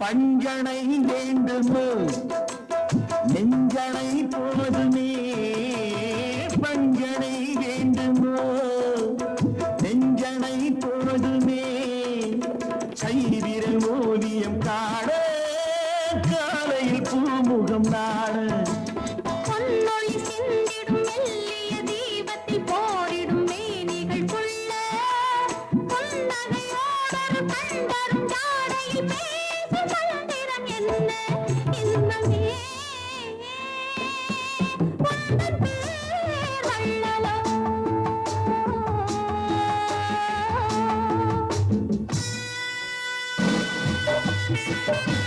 பஞ்சனை வேண்டுமோ நெஞ்சனை போதுமே பஞ்சனை வேண்டுமோ நெஞ்சனை போதுமே கைவிரல் ஓவியம் காண காலையில் பூமுகம் நாட பொன்னொழி சிந்திடும் மெல்லிய தீபத்தில் போரிடும் மேனிகள் கொள்ள பொன்னகையோடொரு கண்டரும் ஜாடையில் பேசும் மந்திரம் என்ன இன்னமே உந்தன் பேர் வள்ளலோ Thank you.